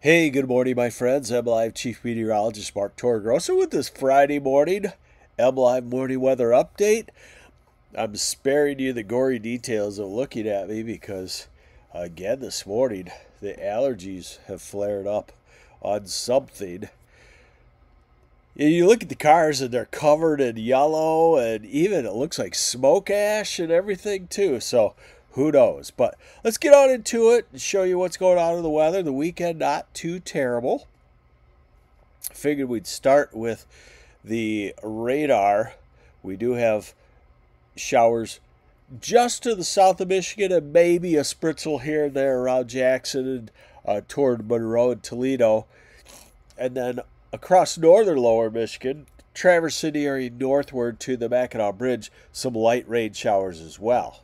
Hey, good morning, my friends. MLive Chief Meteorologist Mark Torregrossa with this Friday morning MLive morning weather update. I'm sparing you the gory details of looking at me because, again, this morning the allergies have flared up on something. And you look at the cars and they're covered in yellow and even it looks like smoke ash and everything too. So who knows? But let's get on into it and show you what's going on in the weather. The weekend not too terrible. Figured we'd start with the radar. We do have showers just to the south of Michigan and maybe a spritzel here and there around Jackson and toward Monroe and Toledo. And then across northern lower Michigan, Traverse City area northward to the Mackinac Bridge, some light rain showers as well.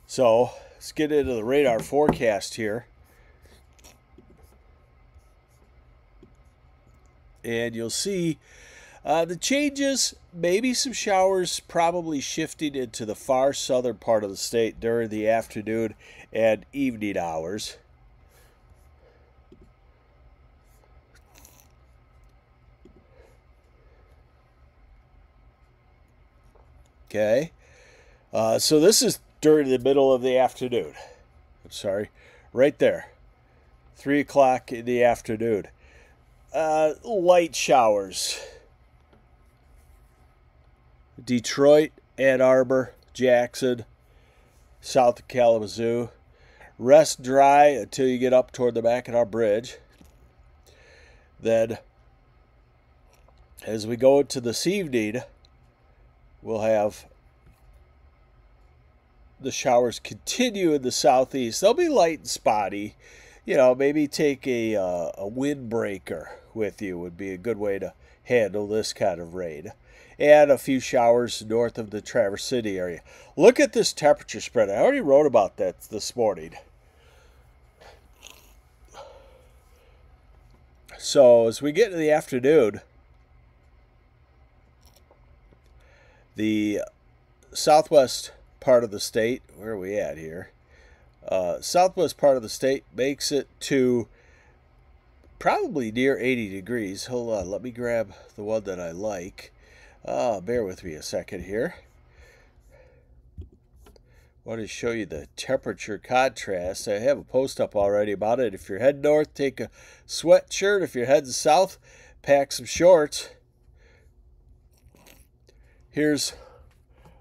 So let's get into the radar forecast here. And you'll see the changes, maybe some showers probably shifting into the far southern part of the state during the afternoon and evening hours. Okay, so this is during the middle of the afternoon. I'm sorry, right there, 3 o'clock in the afternoon. Light showers. Detroit, Ann Arbor, Jackson, south of Kalamazoo. Rest dry until you get up toward the Mackinac Bridge. Then, as we go into this evening, we'll have the showers continue in the southeast. They'll be light and spotty. You know, maybe take a windbreaker with you would be a good way to handle this kind of rain. And a few showers north of the Traverse City area. Look at this temperature spread. I already wrote about that this morning. So as we get to the afternoon, the southwest part of the state, where are we at here? Southwest part of the state makes it to probably near 80 degrees. Hold on, let me grab the one that I like. Bear with me a second here. I want to show you the temperature contrast. I have a post up already about it. If you're heading north, take a sweatshirt. If you're heading south, pack some shorts. Here's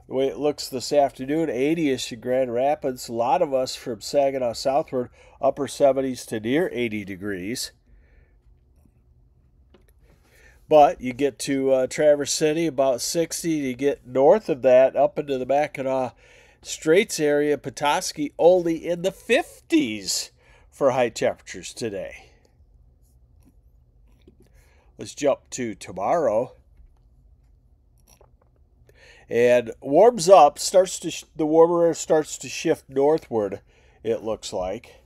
the way it looks this afternoon. 80-ish in Grand Rapids. A lot of us from Saginaw southward, upper 70s to near 80 degrees. But you get to Traverse City, about 60. You get north of that, up into the Mackinac Straits area, Petoskey, only in the 50s for high temperatures today. Let's jump to tomorrow. And warms up, the warmer air starts to shift northward, it looks like.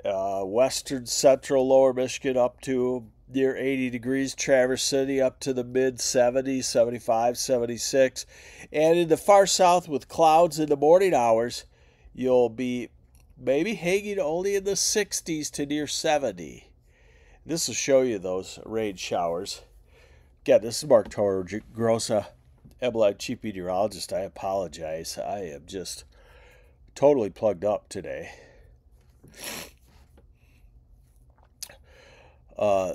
Western, central, lower Michigan up to near 80 degrees. Traverse City up to the mid-70s, 75, 76. And in the far south with clouds in the morning hours, you'll be maybe hanging only in the 60s to near 70. This will show you those rain showers. Again, this is Mark Torregrossa, MLive Chief Meteorologist. I apologize. I am just totally plugged up today.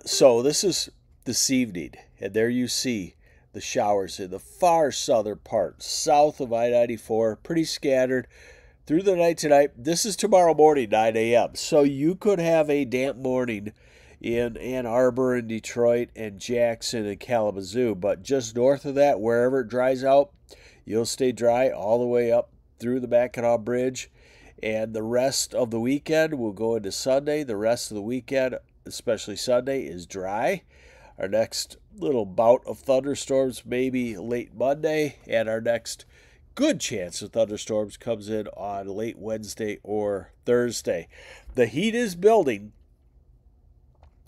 So this is this evening, and there you see the showers in the far southern part, south of I-94, pretty scattered through the night tonight. This is tomorrow morning, 9 a.m. So you could have a damp morning in Ann Arbor and Detroit and Jackson and Kalamazoo, but just north of that, wherever it dries out, you'll stay dry all the way up through the Mackinac Bridge, and the rest of the weekend will go into Sunday. The rest of the weekend, especially Sunday, is dry. Our next little bout of thunderstorms maybe late Monday, and our next good chance of thunderstorms comes in on late Wednesday or Thursday. The heat is building.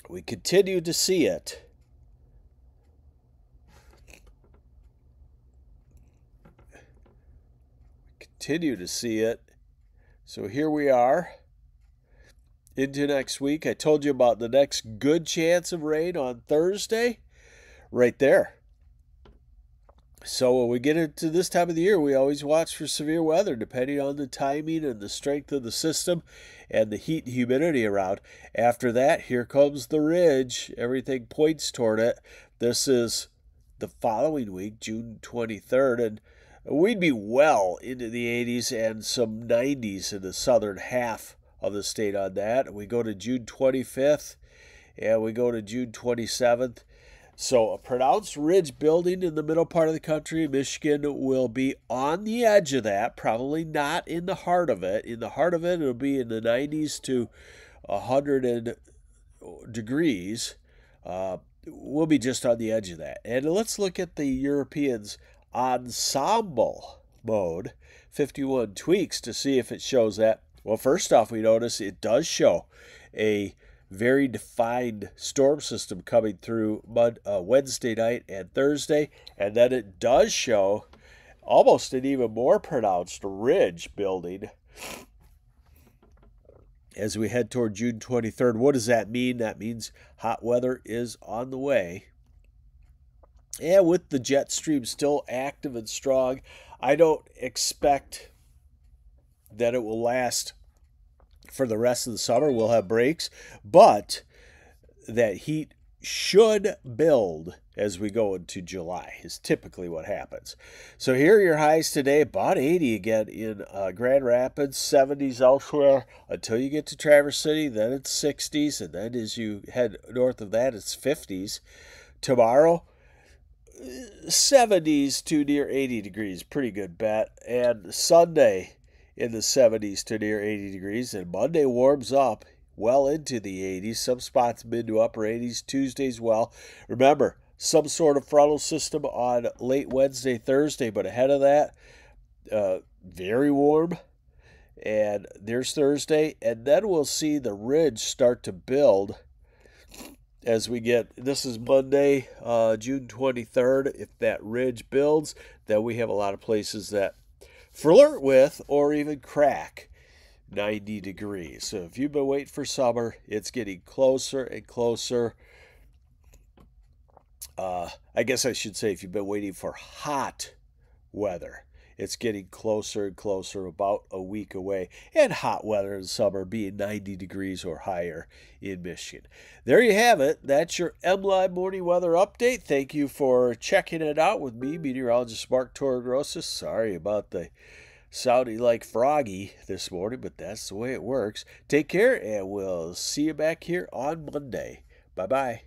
We continue to see it. Continue to see it So here we are into next week. I told you about the next good chance of rain on Thursday. Right there. So when we get into this time of the year, we always watch for severe weather, depending on the timing and the strength of the system and the heat and humidity around. After that, here comes the ridge. Everything points toward it. This is the following week, June 23rd, and we'd be well into the 80s and some 90s in the southern half of the state on that. We go to June 25th, and we go to June 27th. So a pronounced ridge building in the middle part of the country. Michigan will be on the edge of that, probably not in the heart of it. In the heart of it, it'll be in the 90s to 100 degrees. We'll be just on the edge of that. And let's look at the Europeans' ensemble mode, 51 tweaks, to see if it shows that. Well, first off, we notice it does show a very defined storm system coming through Wednesday night and Thursday, and then it does show almost an even more pronounced ridge building as we head toward June 23rd. What does that mean? That means hot weather is on the way. And with the jet stream still active and strong, I don't expect that it will last for the rest of the summer. We'll have breaks, but that heat should build as we go into July is typically what happens. So here are your highs today, about 80 again in Grand Rapids, 70s elsewhere until you get to Traverse City, then it's 60s, and then as you head north of that, it's 50s. Tomorrow, 70s to near 80 degrees, pretty good bet. And Sunday, in the 70s to near 80 degrees, and Monday warms up well into the 80s, some spots mid to upper 80s, Tuesday's well. Remember, some sort of frontal system on late Wednesday, Thursday, but ahead of that, very warm, and there's Thursday, and then we'll see the ridge start to build as we get, this is Monday, June 23rd. If that ridge builds, then we have a lot of places that flirt with or even crack 90 degrees. So if you've been waiting for summer, it's getting closer and closer. I guess I should say if you've been waiting for hot weather, it's getting closer and closer, about a week away. And hot weather in summer being 90 degrees or higher in Michigan. There you have it. That's your MLive morning weather update. Thank you for checking it out with me, meteorologist Mark Torregrossa. Sorry about the sounding like Froggy this morning, but that's the way it works. Take care, and we'll see you back here on Monday. Bye-bye.